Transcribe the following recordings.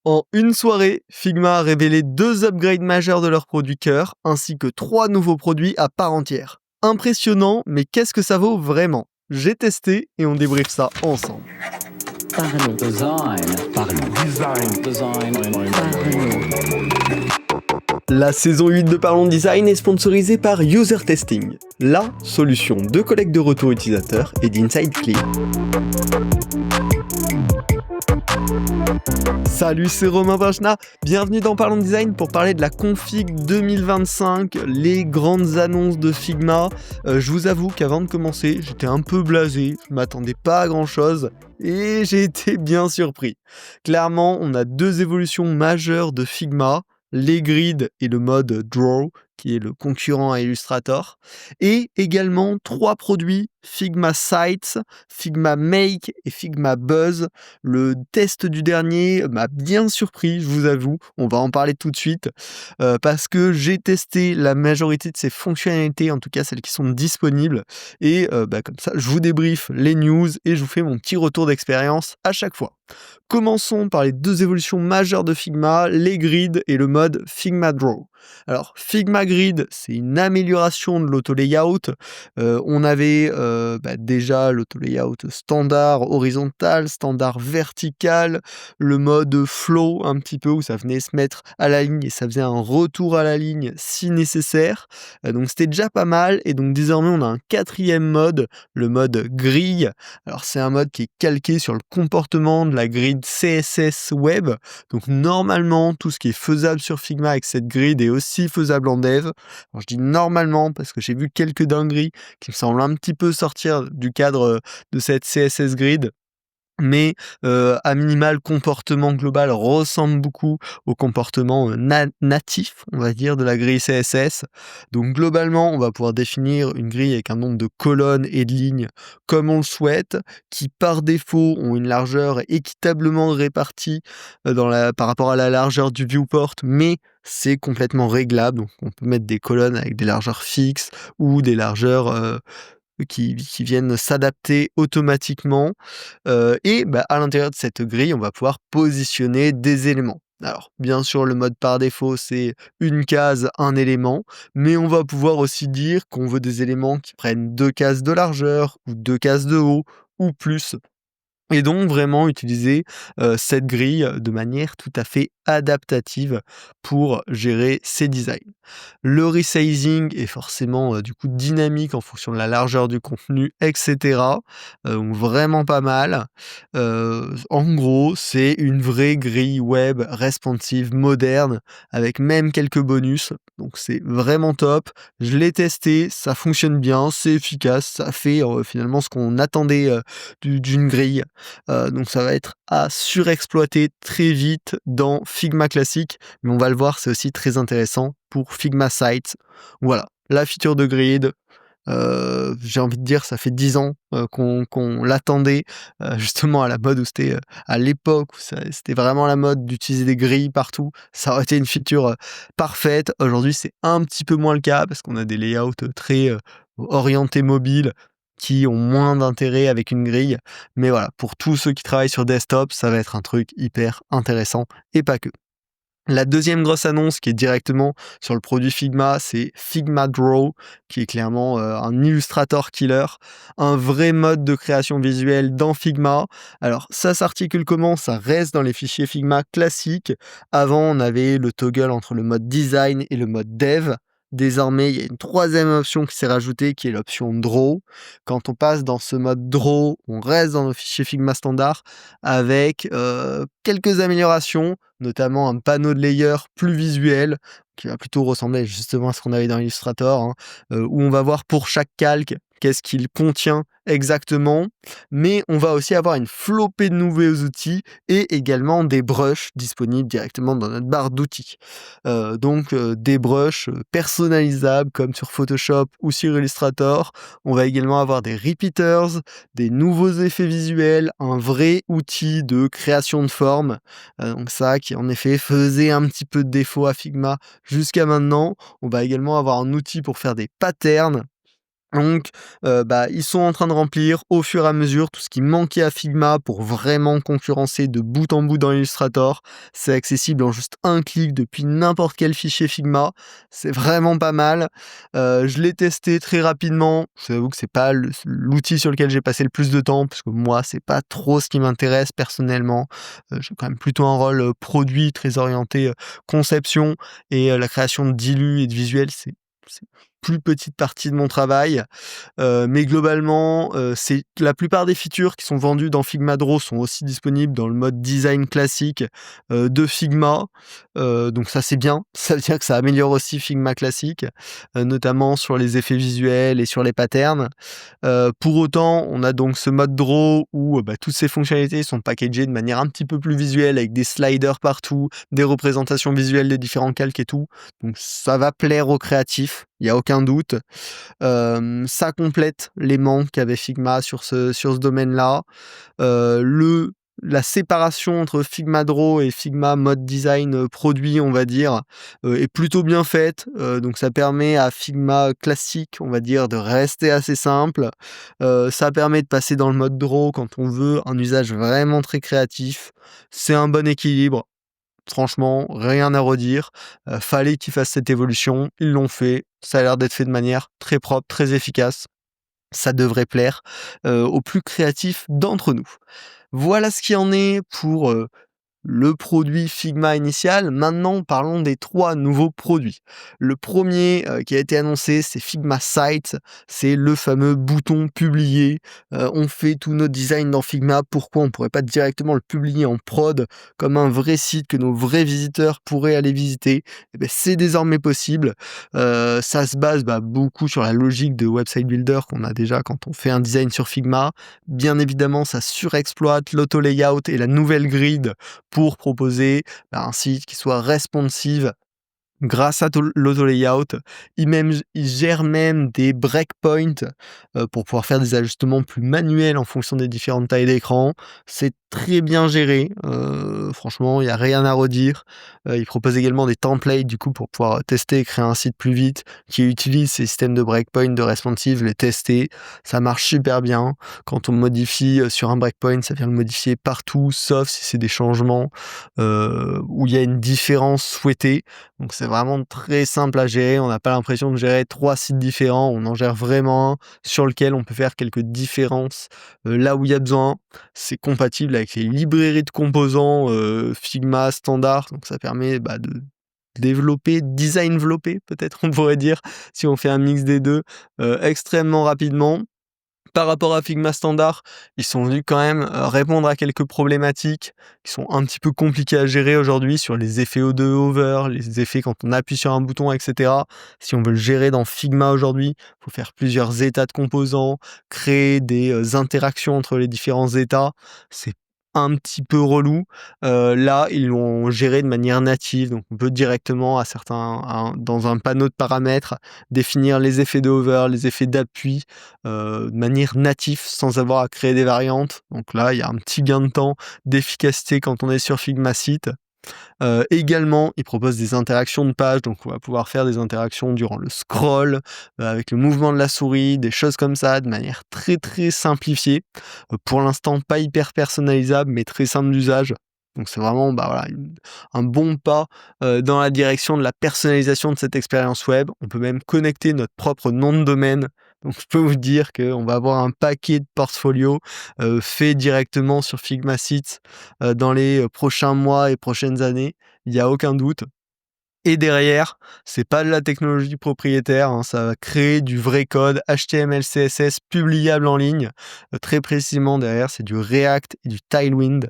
En une soirée, Figma a révélé 2 upgrades majeurs de leur produit cœur, ainsi que 3 nouveaux produits à part entière. Impressionnant, mais qu'est-ce que ça vaut vraiment? J'ai testé et on débriefe ça ensemble. Parlons. La saison 8 de Parlons Design est sponsorisée par User Testing, la solution de collecte de retours utilisateurs et d'Inside Clear. Salut, c'est Romain Vachna, bienvenue dans Parlons Design pour parler de la config 2025, les grandes annonces de Figma. Je vous avoue qu'avant de commencer, j'étais un peu blasé, je m'attendais pas à grand chose et j'ai été bien surpris. Clairement, on a 2 évolutions majeures de Figma, les grids et le mode Draw, qui est le concurrent à Illustrator, et également 3 produits, Figma Sites, Figma Make et Figma Buzz. Le test du dernier m'a bien surpris, je vous avoue, on va en parler tout de suite, parce que j'ai testé la majorité de ces fonctionnalités, en tout cas celles qui sont disponibles, et comme ça je vous débriefe les news et je vous fais mon petit retour d'expérience à chaque fois. Commençons par les 2 évolutions majeures de Figma, les grids et le mode Figma Draw. Alors, Figma Grid, c'est une amélioration de l'auto-layout. On avait déjà l'auto-layout standard horizontal, standard vertical, le mode flow un petit peu où ça venait se mettre à la ligne et ça faisait un retour à la ligne si nécessaire. Donc c'était déjà pas mal et donc désormais on a un 4e mode, le mode grille. Alors c'est un mode qui est calqué sur le comportement de la grille CSS web. Donc normalement, tout ce qui est faisable sur Figma avec cette grid est aussi faisable en dev. Alors je dis normalement parce que j'ai vu quelques dingueries qui me semblent un petit peu sortir du cadre de cette CSS grid. Mais à minima, le comportement global ressemble beaucoup au comportement natif, on va dire, de la grille CSS. Donc globalement, on va pouvoir définir une grille avec un nombre de colonnes et de lignes comme on le souhaite, qui par défaut ont une largeur équitablement répartie par rapport à la largeur du viewport, mais c'est complètement réglable. Donc on peut mettre des colonnes avec des largeurs fixes ou des largeurs qui viennent s'adapter automatiquement. À l'intérieur de cette grille, on va pouvoir positionner des éléments. Alors, bien sûr, le mode par défaut, c'est une case, un élément, mais on va pouvoir aussi dire qu'on veut des éléments qui prennent 2 cases de largeur, ou 2 cases de haut, ou plus. Et donc vraiment utiliser cette grille de manière tout à fait adaptative pour gérer ces designs. Le resizing est forcément du coup dynamique en fonction de la largeur du contenu, et cetera. Donc vraiment pas mal. En gros, c'est une vraie grille web responsive, moderne, avec même quelques bonus. Donc c'est vraiment top. Je l'ai testé, ça fonctionne bien, c'est efficace, ça fait finalement ce qu'on attendait d'une grille. Donc ça va être à surexploiter très vite dans Figma classique, mais on va le voir, c'est aussi très intéressant pour Figma Sites. Voilà, la feature de grid, j'ai envie de dire, ça fait 10 ans qu'on l'attendait, justement à la mode où c'était à l'époque où c'était vraiment la mode d'utiliser des grilles partout. Ça aurait été une feature parfaite. Aujourd'hui, c'est un petit peu moins le cas parce qu'on a des layouts très orientés mobile qui ont moins d'intérêt avec une grille. Mais voilà, pour tous ceux qui travaillent sur desktop, ça va être un truc hyper intéressant et pas que. La 2e grosse annonce qui est directement sur le produit Figma, c'est Figma Draw, qui est clairement un Illustrator killer, un vrai mode de création visuelle dans Figma. Alors ça s'articule comment? Ça reste dans les fichiers Figma classiques. Avant, on avait le toggle entre le mode design et le mode dev. Désormais, il y a une 3e option qui s'est rajoutée, qui est l'option Draw. Quand on passe dans ce mode Draw, on reste dans nos fichiers Figma standard avec quelques améliorations, notamment un panneau de layer plus visuel, qui va plutôt ressembler justement à ce qu'on avait dans Illustrator, hein, où on va voir pour chaque calque qu'est-ce qu'il contient exactement, mais on va aussi avoir une flopée de nouveaux outils et également des brushes disponibles directement dans notre barre d'outils. Des brushes personnalisables comme sur Photoshop ou sur Illustrator. On va également avoir des repeaters, des nouveaux effets visuels, un vrai outil de création de forme. Donc ça qui en effet faisait un petit peu de défaut à Figma jusqu'à maintenant. On va également avoir un outil pour faire des patterns. Donc, ils sont en train de remplir au fur et à mesure tout ce qui manquait à Figma pour vraiment concurrencer de bout en bout dans Illustrator. C'est accessible en juste un clic depuis n'importe quel fichier Figma. C'est vraiment pas mal. Je l'ai testé très rapidement. J'avoue que c'est pas l'outil sur lequel j'ai passé le plus de temps, parce que moi, c'est pas trop ce qui m'intéresse personnellement. J'ai quand même plutôt un rôle, produit, très orienté, conception, et la création d'illus et de visuels, c'est plus petite partie de mon travail. Mais globalement, c'est la plupart des features qui sont vendues dans Figma Draw sont aussi disponibles dans le mode design classique, de Figma. Donc ça, c'est bien. Ça veut dire que ça améliore aussi Figma classique, notamment sur les effets visuels et sur les patterns. Pour autant, on a donc ce mode Draw où, toutes ces fonctionnalités sont packagées de manière un petit peu plus visuelle, avec des sliders partout, des représentations visuelles des différents calques et tout. Donc ça va plaire aux créatifs, il y a aucun doute. Ça complète les manques qu'avait Figma sur ce domaine-là. La séparation entre Figma Draw et Figma Mode Design, produit, on va dire, est plutôt bien faite. Donc ça permet à Figma classique, on va dire, de rester assez simple. Ça permet de passer dans le mode Draw quand on veut un usage vraiment très créatif. C'est un bon équilibre. Franchement, rien à redire. Fallait qu'ils fassent cette évolution, ils l'ont fait. Ça a l'air d'être fait de manière très propre, très efficace. Ça devrait plaire, aux plus créatifs d'entre nous. Voilà ce qui en est pour, le produit Figma initial. Maintenant, parlons des 3 nouveaux produits. Le premier qui a été annoncé, c'est Figma Sites. C'est le fameux bouton publier. On fait tous nos designs dans Figma. Pourquoi on pourrait pas directement le publier en prod comme un vrai site que nos vrais visiteurs pourraient aller visiter? Eh beh, c'est désormais possible. Ça se base, beaucoup sur la logique de Website Builder qu'on a déjà quand on fait un design sur Figma. Bien évidemment, ça surexploite l'auto-layout et la nouvelle grid pour proposer, un site qui soit responsive grâce à l'auto-layout. Il gère même des breakpoints, pour pouvoir faire des ajustements plus manuels en fonction des différentes tailles d'écran. C'est très bien géré, franchement, il y a rien à redire. Il propose également des templates, du coup, pour pouvoir tester et créer un site plus vite, qui utilise ces systèmes de breakpoint, de responsive, les tester. Ça marche super bien. Quand on modifie, sur un breakpoint, ça vient le modifier partout, sauf si c'est des changements, où il y a une différence souhaitée. Donc c'est vraiment très simple à gérer, on n'a pas l'impression de gérer 3 sites différents, on en gère vraiment un sur lequel on peut faire quelques différences, là où il y a besoin. C'est compatible avec les librairies de composants, Figma standard, donc ça permet, de développer, design envelopper peut-être on pourrait dire, si on fait un mix des 2, extrêmement rapidement. Par rapport à Figma standard, ils sont venus quand même, répondre à quelques problématiques qui sont un petit peu compliquées à gérer aujourd'hui sur les effets O2 hover, les effets quand on appuie sur un bouton et cetera. Si on veut le gérer dans Figma aujourd'hui, il faut faire plusieurs états de composants, créer des, interactions entre les différents états. C'est un petit peu relou. Là, ils l'ont géré de manière native, donc on peut directement dans un panneau de paramètres, définir les effets de hover, les effets d'appui, de manière native sans avoir à créer des variantes. Donc là, il y a un petit gain de temps, d'efficacité quand on est sur Figma Site. Également, il propose des interactions de page, donc on va pouvoir faire des interactions durant le scroll, avec le mouvement de la souris, des choses comme ça, de manière très, très simplifiée. Pour l'instant, pas hyper personnalisable, mais très simple d'usage. Donc c'est vraiment, voilà, un bon pas, dans la direction de la personnalisation de cette expérience web. On peut même connecter notre propre nom de domaine. Donc je peux vous dire qu'on va avoir un paquet de portfolios, faits directement sur Figma Sites, dans les, prochains mois et prochaines années, il y a aucun doute. Et derrière, c'est pas de la technologie propriétaire, hein, ça va créer du vrai code HTML, CSS publiable en ligne. Très précisément derrière, c'est du React et du Tailwind,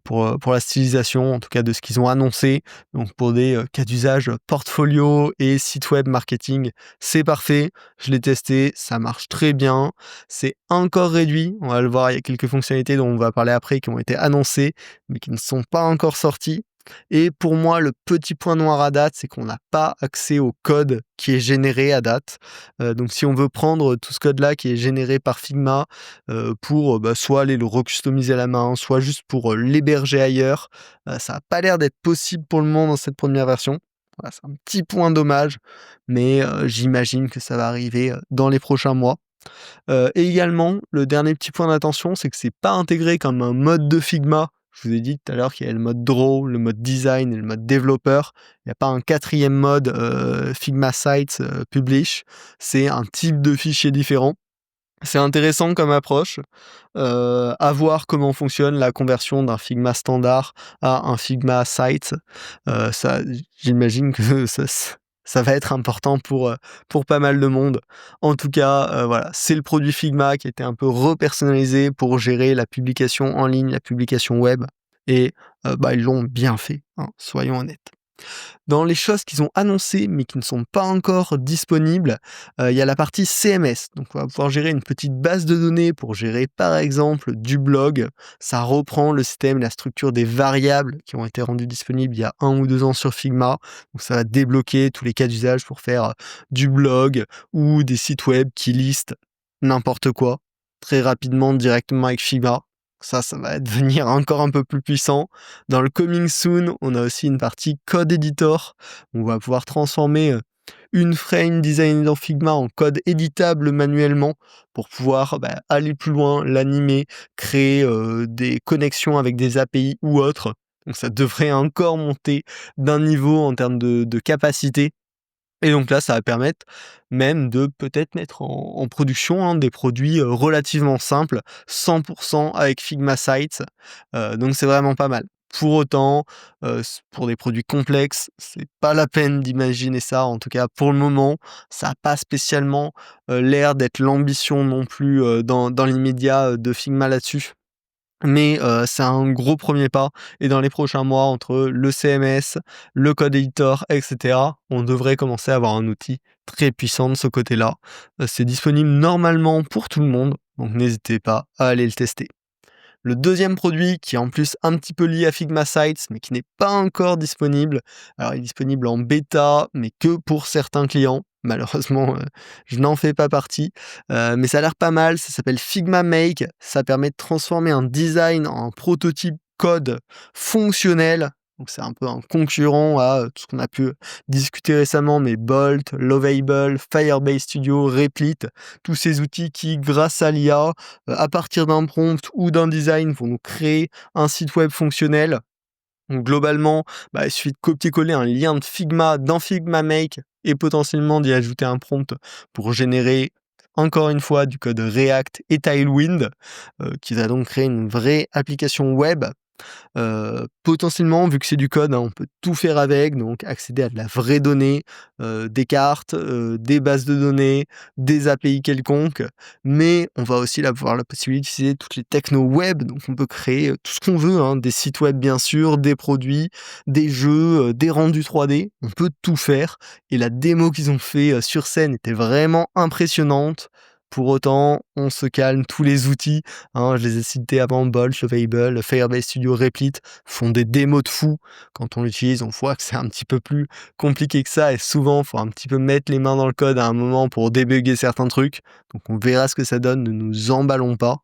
pour la stylisation, en tout cas de ce qu'ils ont annoncé. Donc pour des, cas d'usage portfolio et site web marketing, c'est parfait. Je l'ai testé, ça marche très bien. C'est encore réduit, on va le voir, il y a quelques fonctionnalités dont on va parler après qui ont été annoncées, mais qui ne sont pas encore sorties. Et pour moi, le petit point noir à date, c'est qu'on n'a pas accès au code qui est généré à date. Donc si on veut prendre tout ce code-là qui est généré par Figma, pour, soit aller le recustomiser à la main, soit juste pour, l'héberger ailleurs, ça a pas l'air d'être possible pour le moment dans cette première version. Voilà, c'est un petit point dommage, mais j'imagine que ça va arriver, dans les prochains mois. Et également, le dernier petit point d'attention, c'est que c'est pas intégré comme un mode de Figma. Je vous ai dit tout à l'heure qu'il y avait le mode Draw, le mode Design et le mode Développeur. Il y a pas un 4e mode, Figma Sites, Publish. C'est un type de fichier différent. C'est intéressant comme approche, à voir comment fonctionne la conversion d'un Figma standard à un Figma Site. Ça, j'imagine que ça va être important pour pas mal de monde. En tout cas, voilà, c'est le produit Figma qui a été un peu repersonnalisé pour gérer la publication en ligne, la publication web et ils l'ont bien fait, hein, soyons honnêtes. Dans les choses qu'ils ont annoncées, mais qui ne sont pas encore disponibles, il y a la partie CMS. Donc on va pouvoir gérer une petite base de données pour gérer par exemple du blog. Ça reprend le système et la structure des variables qui ont été rendues disponibles il y a 1 ou 2 ans sur Figma. Donc ça va débloquer tous les cas d'usage pour faire du blog ou des sites web qui listent n'importe quoi très rapidement directement avec Figma. Ça va devenir encore un peu plus puissant. Dans le coming soon, on a aussi une partie code editor. On va pouvoir transformer une frame designée dans Figma en code éditable manuellement pour pouvoir aller plus loin, l'animer, créer des connexions avec des API ou autres. Donc ça devrait encore monter d'un niveau en termes de capacité. Et donc là, ça va permettre même de peut-être mettre en production, hein, des produits, relativement simples, 100 avec Figma Sites, donc c'est vraiment pas mal. Pour autant, pour des produits complexes, c'est pas la peine d'imaginer ça, en tout cas pour le moment. Ça a pas spécialement, l'air d'être l'ambition non plus, dans l'immédiat, de Figma là-dessus. Mais c'est un gros premier pas et dans les prochains mois, entre le CMS, le code editor et cetera, on devrait commencer à avoir un outil très puissant de ce côté-là. C'est disponible normalement pour tout le monde, donc n'hésitez pas à aller le tester. Le deuxième produit qui est en plus un petit peu lié à Figma Sites, mais qui n'est pas encore disponible. Alors il est disponible en bêta, mais que pour certains clients. Malheureusement, je n'en fais pas partie, mais ça a l'air pas mal. Ça s'appelle Figma Make. Ça permet de transformer un design en prototype code fonctionnel. Donc c'est un peu un concurrent à tout ce qu'on a pu discuter récemment, mais Bolt, Lovable, Firebase Studio, Replit, tous ces outils qui, grâce à l'IA, à partir d'un prompt ou d'un design, vont nous créer un site web fonctionnel. Donc globalement, il suffit de copier-coller un lien de Figma dans Figma Make et potentiellement d'y ajouter un prompt pour générer, encore une fois, du code React et Tailwind, qui va donc créer une vraie application web. Potentiellement, vu que c'est du code, hein, on peut tout faire avec, donc accéder à de la vraie donnée, des cartes, des bases de données, des API quelconques, mais on va aussi avoir la possibilité d'utiliser toutes les technos web, donc on peut créer, tout ce qu'on veut, hein, des sites web bien sûr, des produits, des jeux, des rendus 3D, on peut tout faire et la démo qu'ils ont fait, sur scène était vraiment impressionnante. Pour autant, on se calme, tous les outils, hein, je les ai cités avant, Bolt, Lovable, Firebase Studio, Replit, font des démos de fou. Quand on l'utilise, on voit que c'est un petit peu plus compliqué que ça et souvent, il faut un petit peu mettre les mains dans le code à un moment pour débugger certains trucs. Donc on verra ce que ça donne, ne nous emballons pas.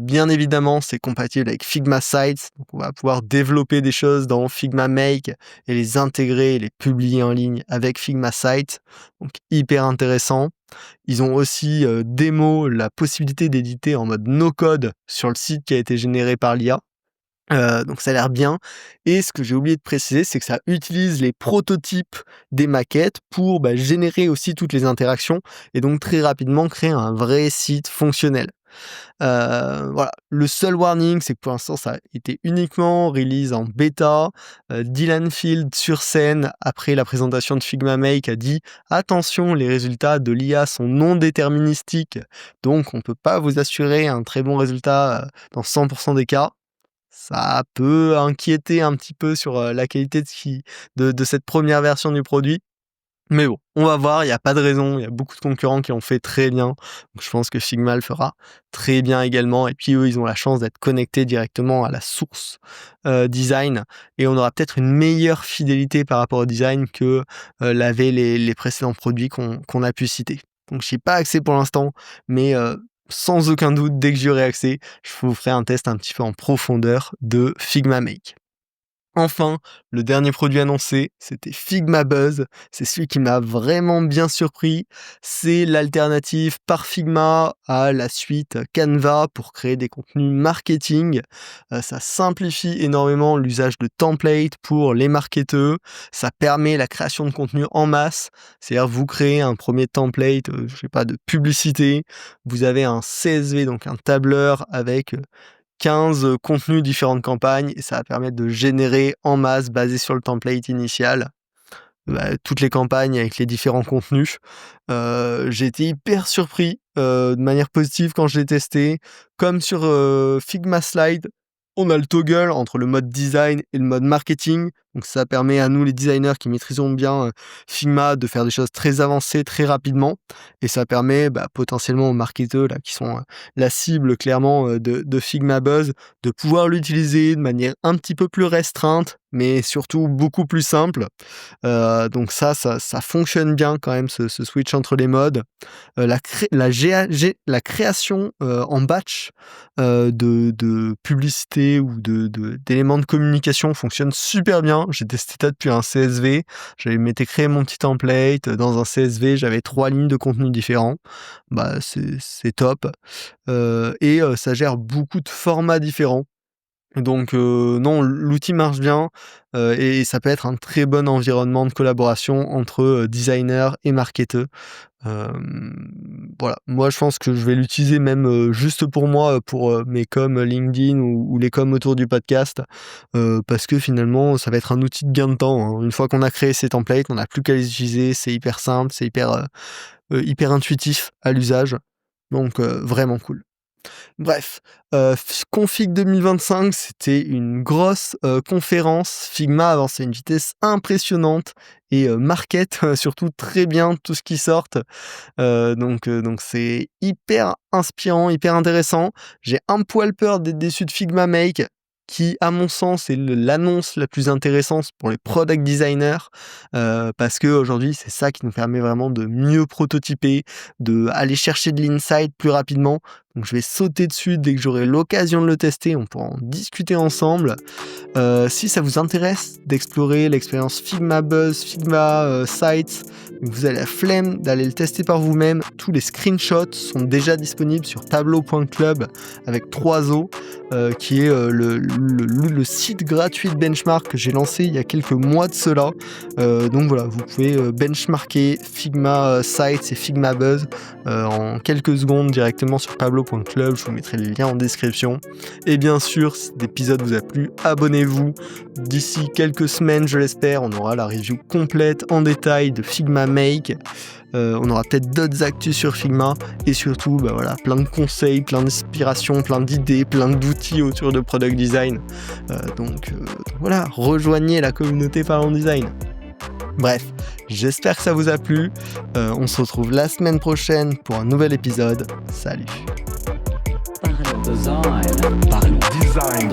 Bien évidemment, c'est compatible avec Figma Sites, donc on va pouvoir développer des choses dans Figma Make et les intégrer et les publier en ligne avec Figma Sites, donc hyper intéressant. Ils ont aussi, démo la possibilité d'éditer en mode no code sur le site qui a été généré par l'IA. Donc ça a l'air bien et ce que j'ai oublié de préciser, c'est que ça utilise les prototypes des maquettes pour, générer aussi toutes les interactions et donc très rapidement créer un vrai site fonctionnel. Voilà, le seul warning, c'est que pour l'instant, ça a été uniquement release en bêta. Dylan Field sur scène, après la présentation de Figma Make, a dit: «Attention, les résultats de l'IA sont non déterministiques, donc on peut pas vous assurer un très bon résultat, dans 100 des cas». Ça peut inquiéter un petit peu sur, la qualité de cette première version du produit. Mais bon, on va voir, il y a pas de raison, il y a beaucoup de concurrents qui l'ont fait très bien. Donc je pense que Figma le fera très bien également et puis eux, ils ont la chance d'être connectés directement à la source, design et on aura peut-être une meilleure fidélité par rapport au design que, l'avaient les précédents produits qu'on a pu citer. Donc j'y ai pas accès pour l'instant, mais sans aucun doute, dès que j'y aurai accès, je vous ferai un test un petit peu en profondeur de Figma Make. Enfin, le dernier produit annoncé, c'était Figma Buzz. C'est celui qui m'a vraiment bien surpris. C'est l'alternative par Figma à la suite Canva pour créer des contenus marketing. Ça simplifie énormément l'usage de templates pour les marketeurs. Ça permet la création de contenu en masse. C'est-à-dire vous créez un premier template, de publicité. Vous avez un CSV, donc un tableur avec 15 contenus différentes campagnes et ça va permettre de générer en masse, basé sur le template initial, toutes les campagnes avec les différents contenus. J'ai été hyper surpris de manière positive quand je l'ai testé. Comme sur Figma Slide, on a le toggle entre le mode design et le mode marketing. Donc ça permet à nous les designers qui maîtrisons bien Figma de faire des choses très avancées très rapidement. Et ça permet potentiellement aux marketeurs là, qui sont la cible clairement de Figma Buzz de pouvoir l'utiliser de manière un petit peu plus restreinte, mais surtout beaucoup plus simple. Donc ça fonctionne bien quand même ce switch entre les modes. La création en batch de publicité ou d'éléments de communication fonctionne super bien. J'ai testé ça depuis un CSV. M'étais créé mon petit template dans un CSV. J'avais 3 lignes de contenu différents. C'est top. Et ça gère beaucoup de formats différents. Donc non, l'outil marche bien et ça peut être un très bon environnement de collaboration entre designers et marketeurs. Voilà, moi je pense que je vais l'utiliser même juste pour moi, pour mes coms LinkedIn ou les coms autour du podcast, parce que finalement ça va être un outil de gain de temps, hein. Une fois qu'on a créé ces templates, on n'a plus qu'à les utiliser, c'est hyper simple, c'est hyper intuitif à l'usage, donc vraiment cool. Bref, Config 2025, c'était une grosse conférence. Figma avance à une vitesse impressionnante et market surtout très bien tout ce qui sort. Donc c'est hyper inspirant, hyper intéressant. J'ai un poil peur d'être déçu de Figma Make, qui, à mon sens, est l'annonce la plus intéressante pour les product designers, parce qu'aujourd'hui, c'est ça qui nous permet vraiment de mieux prototyper, d'aller chercher de l'insight plus rapidement. Donc je vais sauter dessus dès que j'aurai l'occasion de le tester, on pourra en discuter ensemble. Si ça vous intéresse d'explorer l'expérience Figma Buzz, Figma Sites, vous avez la flemme d'aller le tester par vous-même, tous les screenshots sont déjà disponibles sur tableau.club avec 3 O, qui est le site gratuit de benchmark que j'ai lancé il y a quelques mois de cela. Donc voilà, vous pouvez benchmarker Figma Sites et Figma Buzz en quelques secondes directement sur tableau.club. Je vous mettrai les liens en description. Et bien sûr, si cet épisode vous a plu, abonnez-vous. D'ici quelques semaines, je l'espère, on aura la review complète en détail de Figma Make. On aura peut-être d'autres actus sur Figma et surtout plein de conseils, plein d'inspirations, plein d'idées, plein d'outils autour de product design. Donc voilà, rejoignez la communauté Parlons Design. Bref, j'espère que ça vous a plu. On se retrouve la semaine prochaine pour un nouvel épisode. Salut. Parlons design.